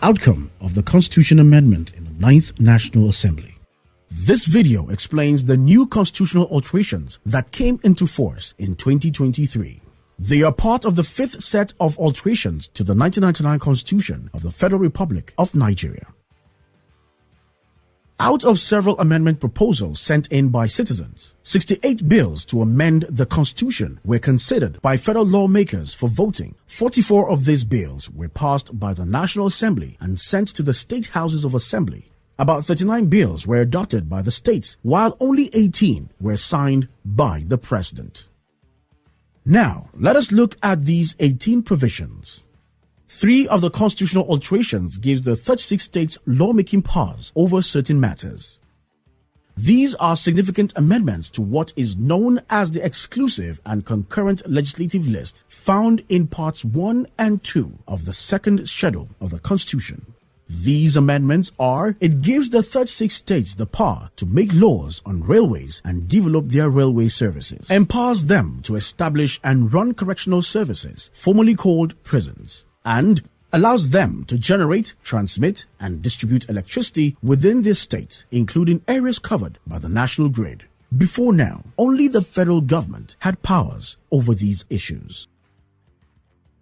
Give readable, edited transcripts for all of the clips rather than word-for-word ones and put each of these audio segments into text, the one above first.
Outcome of the Constitution Amendment in the 9th National Assembly. This video explains the new constitutional alterations that came into force in 2023. They are part of the 5th set of alterations to the 1999 Constitution of the Federal Republic of Nigeria. Out of several amendment proposals sent in by citizens, 68 bills to amend the Constitution were considered by federal lawmakers for voting. 44 of these bills were passed by the National Assembly and sent to the state houses of assembly. About 39 bills were adopted by the states, while only 18 were signed by the president. Now, let us look at these 18 provisions. 3 of the constitutional alterations gives the 36 states lawmaking powers over certain matters. These are significant amendments to what is known as the exclusive and concurrent legislative list found in parts 1 and 2 of the 2nd schedule of the Constitution. These amendments are: it gives the 36 states the power to make laws on railways and develop their railway services, empowers them to establish and run correctional services, formerly called prisons, and allows them to generate, transmit, and distribute electricity within their state, including areas covered by the national grid. Before now, only the federal government had powers over these issues.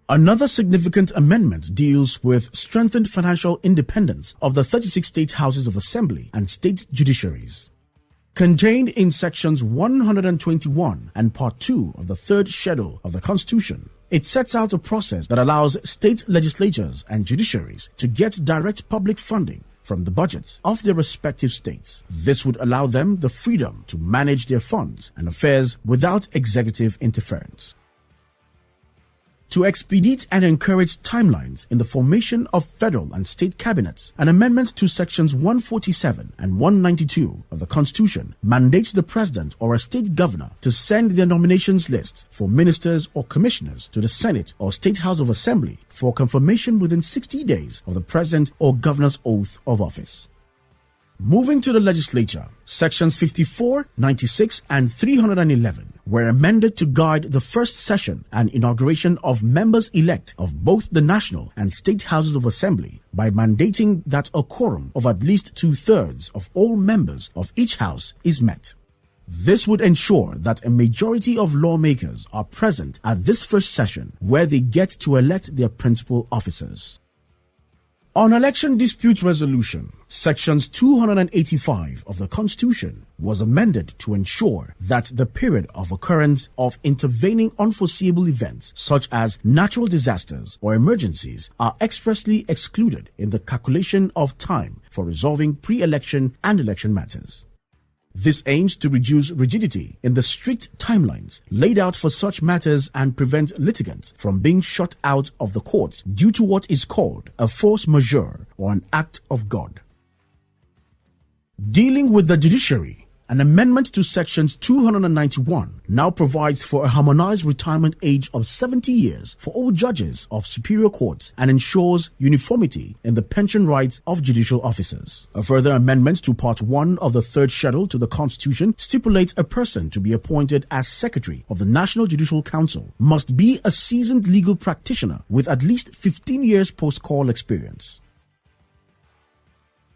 Another significant amendment deals with strengthened financial independence of the 36 state houses of assembly and state judiciaries. Contained in sections 121 and part 2 of the 3rd schedule of the Constitution, it sets out a process that allows state legislatures and judiciaries to get direct public funding from the budgets of their respective states. This would allow them the freedom to manage their funds and affairs without executive interference. To expedite and encourage timelines in the formation of federal and state cabinets, an amendment to sections 147 and 192 of the Constitution mandates the president or a state governor to send their nominations list for ministers or commissioners to the Senate or State House of Assembly for confirmation within 60 days of the president or governor's oath of office. Moving to the legislature, sections 54, 96, and 311 were amended to guide the first session and inauguration of members-elect of both the national and state houses of assembly by mandating that a quorum of at least 2/3 of all members of each house is met. This would ensure that a majority of lawmakers are present at this first session, where they get to elect their principal officers. On election dispute resolution, sections 285 of the Constitution was amended to ensure that the period of occurrence of intervening unforeseeable events such as natural disasters or emergencies are expressly excluded in the calculation of time for resolving pre-election and election matters. This aims to reduce rigidity in the strict timelines laid out for such matters and prevent litigants from being shut out of the courts due to what is called a force majeure or an act of God. Dealing with the judiciary, an amendment to sections 291 now provides for a harmonized retirement age of 70 years for all judges of superior courts and ensures uniformity in the pension rights of judicial officers. A further amendment to part 1 of the 3rd schedule to the Constitution stipulates a person to be appointed as secretary of the National Judicial Council must be a seasoned legal practitioner with at least 15 years post-call experience.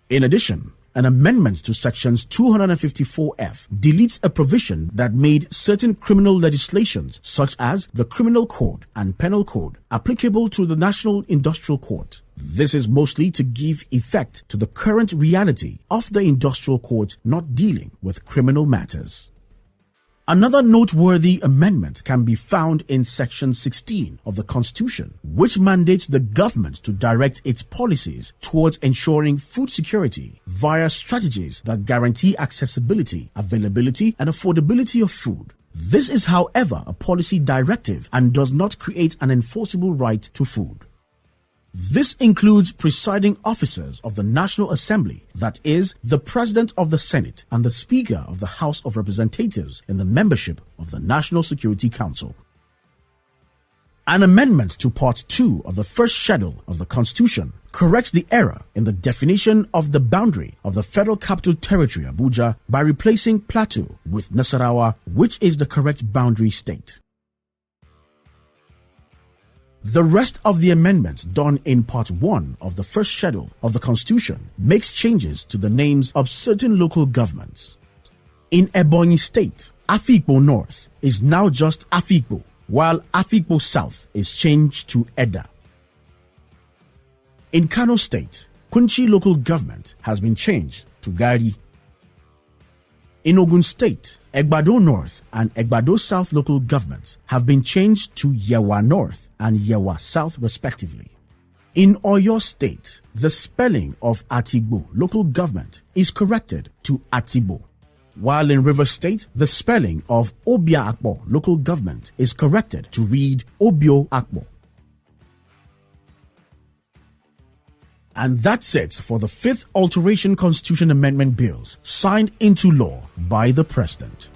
In addition, an amendment to sections 254F deletes a provision that made certain criminal legislations such as the Criminal Code and Penal Code applicable to the National Industrial Court. This is mostly to give effect to the current reality of the Industrial Court not dealing with criminal matters. Another noteworthy amendment can be found in Section 16 of the Constitution, which mandates the government to direct its policies towards ensuring food security via strategies that guarantee accessibility, availability, and affordability of food. This is, however, a policy directive and does not create an enforceable right to food. This includes presiding officers of the National Assembly, that is, the President of the Senate and the Speaker of the House of Representatives in the membership of the National Security Council. An amendment to Part 2 of the 1st schedule of the Constitution corrects the error in the definition of the boundary of the Federal Capital Territory, Abuja, by replacing Plateau with Nasarawa, which is the correct boundary state. The rest of the amendments done in Part 1 of the first schedule of the Constitution makes changes to the names of certain local governments. In Ebonyi State, Afikpo North is now just Afikpo, while Afikpo South is changed to Edda. In Kano State, Kunchi local government has been changed to Gari. In Ogun State, Egbado North and Egbado South local governments have been changed to Yewa North and Yewa South respectively. In Oyo State, the spelling of Atigbo local government is corrected to Atibo, while in River State, the spelling of Obia Akbo local government is corrected to read Obio Akbo. And that's it for the 5th Alteration Constitution Amendment Bills signed into law by the President.